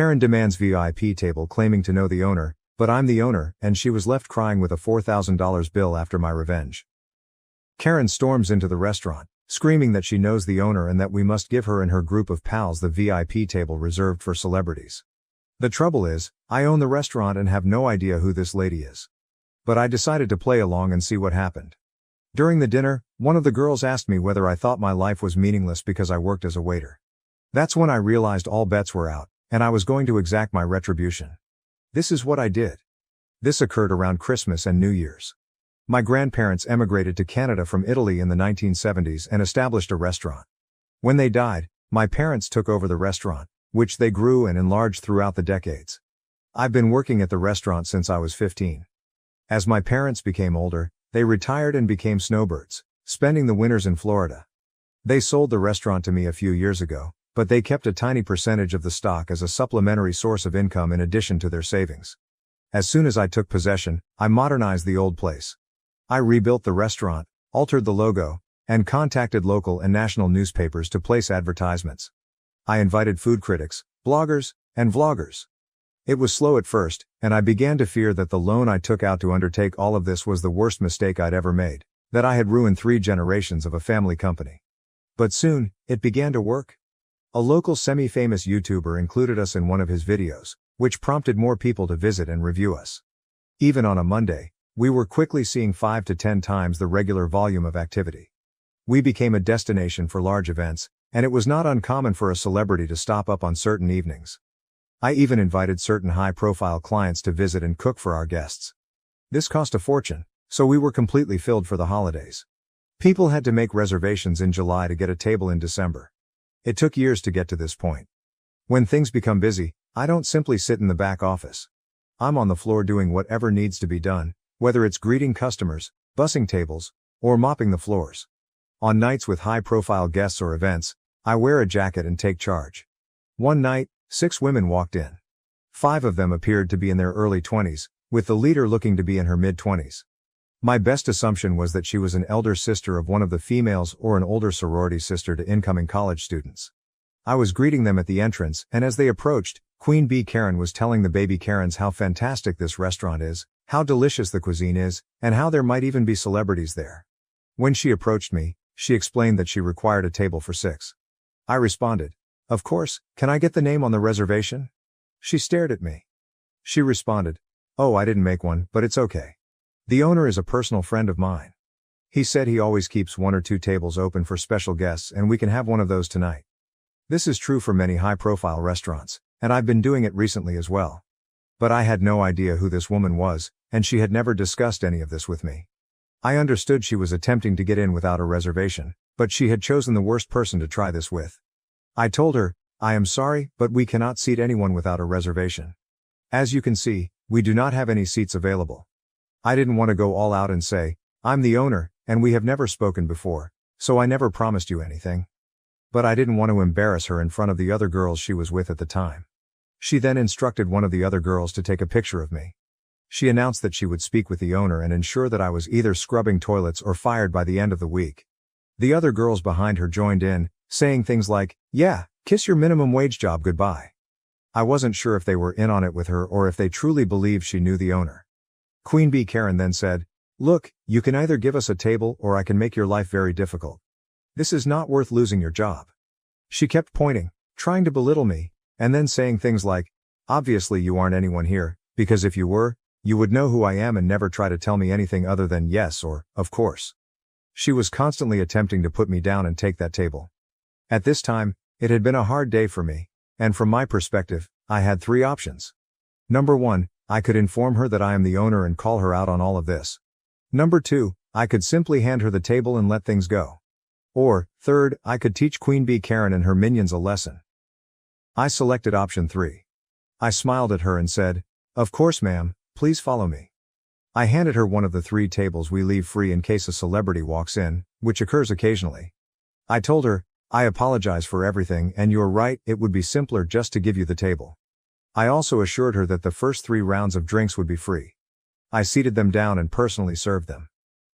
Karen demands VIP table claiming to know the owner, but I'm the owner, and she was left crying with a $4,000 bill after my revenge. Karen storms into the restaurant, screaming that she knows the owner and that we must give her and her group of pals the VIP table reserved for celebrities. The trouble is, I own the restaurant and have no idea who this lady is. But I decided to play along and see what happened. During the dinner, one of the girls asked me whether I thought my life was meaningless because I worked as a waiter. That's when I realized all bets were out, and I was going to exact my retribution. This is what I did. This occurred around Christmas and New Year's. My grandparents emigrated to Canada from Italy in the 1970s and established a restaurant. When they died, my parents took over the restaurant, which they grew and enlarged throughout the decades. I've been working at the restaurant since I was 15. As my parents became older, they retired and became snowbirds, spending the winters in Florida. They sold the restaurant to me a few years ago, but they kept a tiny percentage of the stock as a supplementary source of income in addition to their savings. As soon as I took possession, I modernized the old place. I rebuilt the restaurant, altered the logo, and contacted local and national newspapers to place advertisements. I invited food critics, bloggers, and vloggers. It was slow at first, and I began to fear that the loan I took out to undertake all of this was the worst mistake I'd ever made, that I had ruined 3 generations of a family company. But soon, it began to work. A local semi-famous YouTuber included us in one of his videos, which prompted more people to visit and review us. Even on a Monday, we were quickly seeing 5 to 10 times the regular volume of activity. We became a destination for large events, and it was not uncommon for a celebrity to stop up on certain evenings. I even invited certain high-profile clients to visit and cook for our guests. This cost a fortune, so we were completely filled for the holidays. People had to make reservations in July to get a table in December. It took years to get to this point. When things become busy, I don't simply sit in the back office. I'm on the floor doing whatever needs to be done, whether it's greeting customers, bussing tables, or mopping the floors. On nights with high-profile guests or events, I wear a jacket and take charge. One night, 6 women walked in. 5 of them appeared to be in their early 20s, with the leader looking to be in her mid-20s. My best assumption was that she was an elder sister of one of the females or an older sorority sister to incoming college students. I was greeting them at the entrance, and as they approached, Queen Bee Karen was telling the baby Karens how fantastic this restaurant is, how delicious the cuisine is, and how there might even be celebrities there. When she approached me, she explained that she required a table for 6. I responded, "Of course, can I get the name on the reservation?" She stared at me. She responded, "Oh, I didn't make one, but it's okay. The owner is a personal friend of mine. He said he always keeps 1 or 2 tables open for special guests and we can have one of those tonight." This is true for many high-profile restaurants, and I've been doing it recently as well. But I had no idea who this woman was, and she had never discussed any of this with me. I understood she was attempting to get in without a reservation, but she had chosen the worst person to try this with. I told her, "I am sorry, but we cannot seat anyone without a reservation. As you can see, we do not have any seats available." I didn't want to go all out and say, "I'm the owner, and we have never spoken before, so I never promised you anything." But I didn't want to embarrass her in front of the other girls she was with at the time. She then instructed one of the other girls to take a picture of me. She announced that she would speak with the owner and ensure that I was either scrubbing toilets or fired by the end of the week. The other girls behind her joined in, saying things like, "Yeah, kiss your minimum wage job goodbye." I wasn't sure if they were in on it with her or if they truly believed she knew the owner. Queen Bee Karen then said, "Look, you can either give us a table or I can make your life very difficult. This is not worth losing your job." She kept pointing, trying to belittle me, and then saying things like, "Obviously you aren't anyone here, because if you were, you would know who I am and never try to tell me anything other than yes or, of course." She was constantly attempting to put me down and take that table. At this time, it had been a hard day for me, and from my perspective, I had 3 options. Number 1, I could inform her that I am the owner and call her out on all of this. Number 2, I could simply hand her the table and let things go. Or, third, I could teach Queen Bee Karen and her minions a lesson. I selected option 3. I smiled at her and said, "Of course ma'am, please follow me." I handed her one of the 3 tables we leave free in case a celebrity walks in, which occurs occasionally. I told her, "I apologize for everything and you're right, it would be simpler just to give you the table." I also assured her that the first 3 rounds of drinks would be free. I seated them down and personally served them.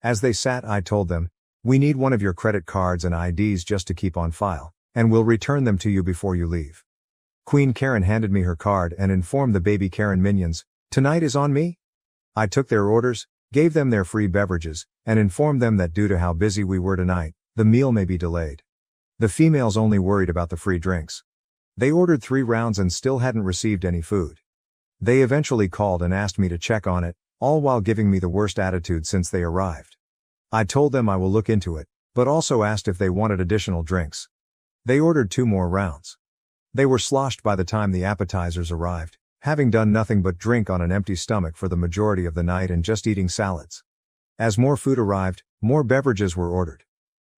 As they sat, I told them, "We need one of your credit cards and IDs just to keep on file, and we'll return them to you before you leave." Queen Karen handed me her card and informed the baby Karen minions, "Tonight is on me?" I took their orders, gave them their free beverages, and informed them that due to how busy we were tonight, the meal may be delayed. The females only worried about the free drinks. They ordered 3 rounds and still hadn't received any food. They eventually called and asked me to check on it, all while giving me the worst attitude since they arrived. I told them I will look into it, but also asked if they wanted additional drinks. They ordered 2 more rounds. They were sloshed by the time the appetizers arrived, having done nothing but drink on an empty stomach for the majority of the night and just eating salads. As more food arrived, more beverages were ordered.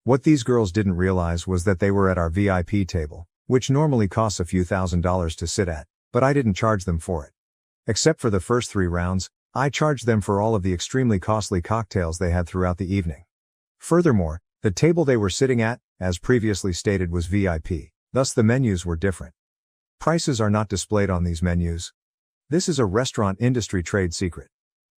What these girls didn't realize was that they were at our VIP table, which normally costs a few $1,000s to sit at, but I didn't charge them for it. Except for the first 3 rounds, I charged them for all of the extremely costly cocktails they had throughout the evening. Furthermore, the table they were sitting at, as previously stated, was VIP, thus the menus were different. Prices are not displayed on these menus. This is a restaurant industry trade secret.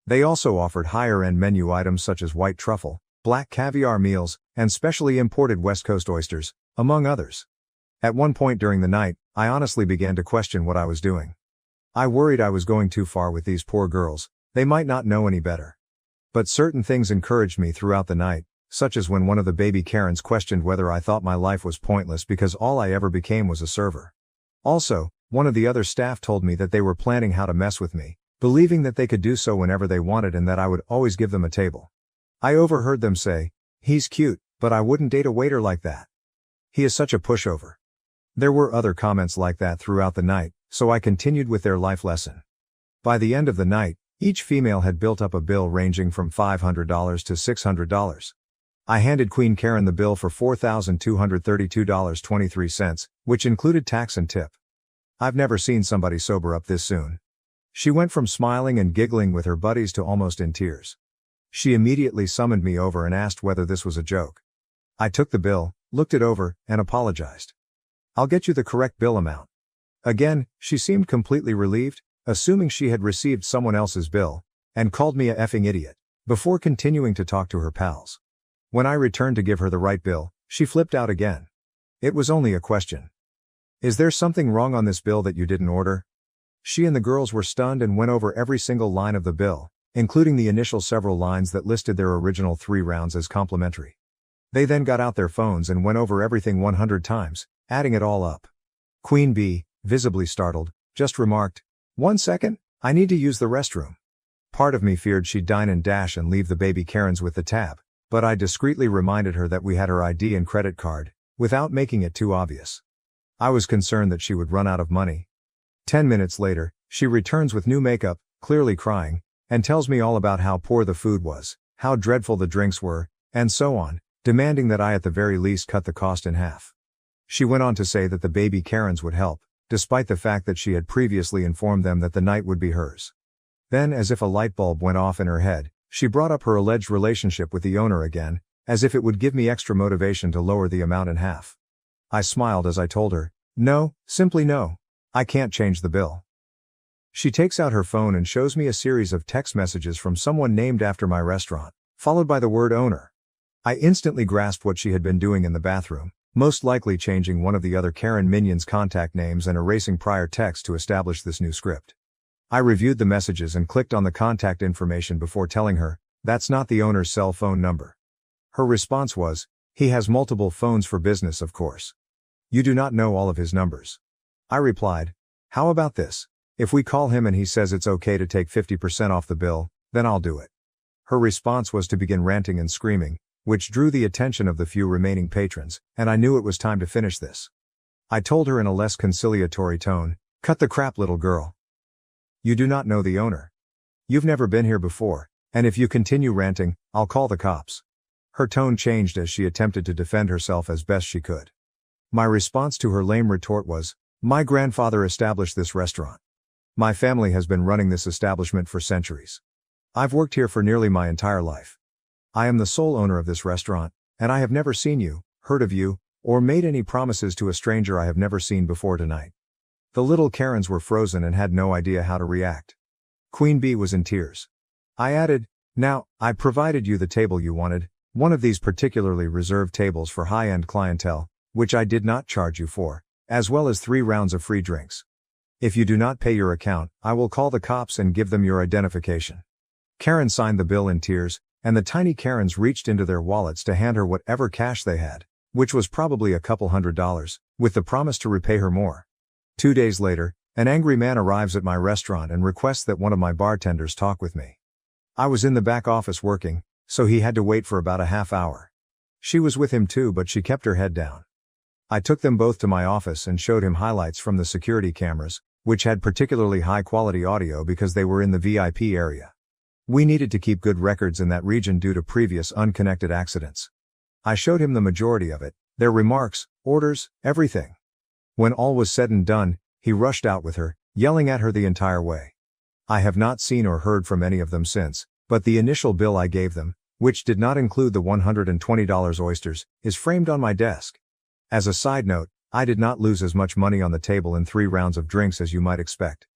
They also offered higher-end menu items such as white truffle, black caviar meals, and specially imported West Coast oysters, among others. At one point during the night, I honestly began to question what I was doing. I worried I was going too far with these poor girls, they might not know any better. But certain things encouraged me throughout the night, such as when one of the baby Karens questioned whether I thought my life was pointless because all I ever became was a server. Also, one of the other staff told me that they were planning how to mess with me, believing that they could do so whenever they wanted and that I would always give them a table. I overheard them say, "He's cute, but I wouldn't date a waiter like that. He is such a pushover." There were other comments like that throughout the night, so I continued with their life lesson. By the end of the night, each female had built up a bill ranging from $500 to $600. I handed Queen Karen the bill for $4,232.23, which included tax and tip. I've never seen somebody sober up this soon. She went from smiling and giggling with her buddies to almost in tears. She immediately summoned me over and asked whether this was a joke. I took the bill, looked it over, and apologized. "I'll get you the correct bill amount." Again, she seemed completely relieved, assuming she had received someone else's bill, and called me a effing idiot, before continuing to talk to her pals. When I returned to give her the right bill, she flipped out again. It was only a question. "Is there something wrong on this bill that you didn't order?" She and the girls were stunned and went over every single line of the bill, including the initial several lines that listed their original 3 rounds as complimentary. They then got out their phones and went over everything 100 times, adding it all up. Queen B, visibly startled, just remarked, "1 second, I need to use the restroom." Part of me feared she'd dine and dash and leave the baby Karens with the tab, but I discreetly reminded her that we had her ID and credit card, without making it too obvious. I was concerned that she would run out of money. 10 minutes later, she returns with new makeup, clearly crying, and tells me all about how poor the food was, how dreadful the drinks were, and so on, demanding that I at the very least cut the cost in half. She went on to say that the baby Karens would help, despite the fact that she had previously informed them that the night would be hers. Then, as if a light bulb went off in her head, she brought up her alleged relationship with the owner again, as if it would give me extra motivation to lower the amount in half. I smiled as I told her, "No, simply no. I can't change the bill." She takes out her phone and shows me a series of text messages from someone named after my restaurant, followed by the word owner. I instantly grasped what she had been doing in the bathroom, most likely changing one of the other Karen minions' contact names and erasing prior texts to establish this new script. I reviewed the messages and clicked on the contact information before telling her, "That's not the owner's cell phone number." Her response was, "He has multiple phones for business, of course. You do not know all of his numbers." I replied, "How about this? If we call him and he says it's okay to take 50% off the bill, then I'll do it." Her response was to begin ranting and screaming, which drew the attention of the few remaining patrons, and I knew it was time to finish this. I told her in a less conciliatory tone, "Cut the crap, little girl. You do not know the owner. You've never been here before, and if you continue ranting, I'll call the cops." Her tone changed as she attempted to defend herself as best she could. My response to her lame retort was, "My grandfather established this restaurant. My family has been running this establishment for centuries. I've worked here for nearly my entire life. I am the sole owner of this restaurant, and I have never seen you, heard of you, or made any promises to a stranger I have never seen before tonight." The little Karens were frozen and had no idea how to react. Queen B was in tears. I added, "Now, I provided you the table you wanted, one of these particularly reserved tables for high-end clientele, which I did not charge you for, as well as 3 rounds of free drinks. If you do not pay your account, I will call the cops and give them your identification. Karen signed the bill in tears, and the tiny Karens reached into their wallets to hand her whatever cash they had, which was probably a couple $100, with the promise to repay her more. 2 days later, an angry man arrives at my restaurant and requests that one of my bartenders talk with me. I was in the back office working, so he had to wait for about a half hour. She was with him too, but she kept her head down. I took them both to my office and showed him highlights from the security cameras, which had particularly high-quality audio because they were in the VIP area. We needed to keep good records in that region due to previous unconnected accidents. I showed him the majority of it, their remarks, orders, everything. When all was said and done, he rushed out with her, yelling at her the entire way. I have not seen or heard from any of them since, but the initial bill I gave them, which did not include the $120 oysters, is framed on my desk. As a side note, I did not lose as much money on the table in 3 rounds of drinks as you might expect.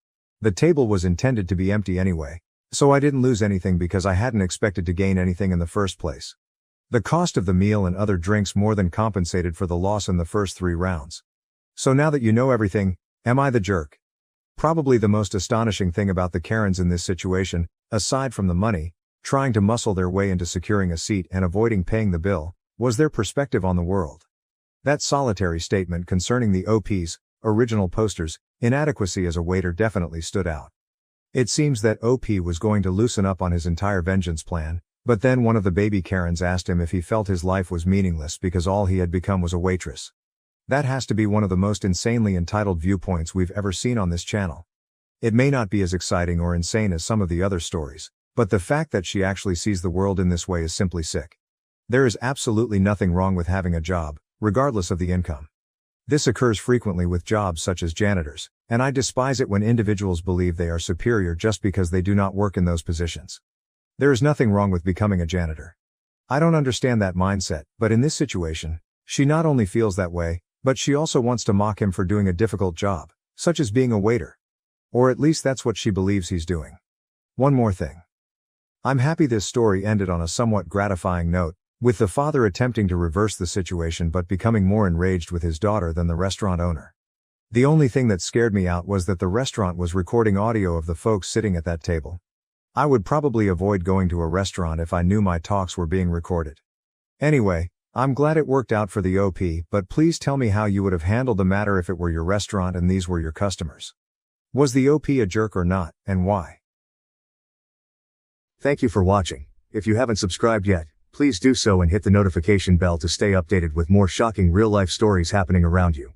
The table was intended to be empty anyway, so I didn't lose anything because I hadn't expected to gain anything in the first place. The cost of the meal and other drinks more than compensated for the loss in the first 3 rounds. So now that you know everything, am I the jerk? Probably the most astonishing thing about the Karens in this situation, aside from the money, trying to muscle their way into securing a seat and avoiding paying the bill, was their perspective on the world. That solitary statement concerning the OP's original poster's inadequacy as a waiter definitely stood out. It seems that OP was going to loosen up on his entire vengeance plan, but then one of the baby Karens asked him if he felt his life was meaningless because all he had become was a waitress. That has to be one of the most insanely entitled viewpoints we've ever seen on this channel. It may not be as exciting or insane as some of the other stories, but the fact that she actually sees the world in this way is simply sick. There is absolutely nothing wrong with having a job, regardless of the income. This occurs frequently with jobs such as janitors, and I despise it when individuals believe they are superior just because they do not work in those positions. There is nothing wrong with becoming a janitor. I don't understand that mindset, but in this situation, she not only feels that way, but she also wants to mock him for doing a difficult job, such as being a waiter. Or at least that's what she believes he's doing. One more thing. I'm happy this story ended on a somewhat gratifying note, with the father attempting to reverse the situation but becoming more enraged with his daughter than the restaurant owner. The only thing that scared me out was that the restaurant was recording audio of the folks sitting at that table. I would probably avoid going to a restaurant if I knew my talks were being recorded. Anyway, I'm glad it worked out for the OP, but please tell me how you would have handled the matter if it were your restaurant and these were your customers. Was the OP a jerk or not, and why? Thank you for watching. If you haven't subscribed yet, please do so and hit the notification bell to stay updated with more shocking real-life stories happening around you.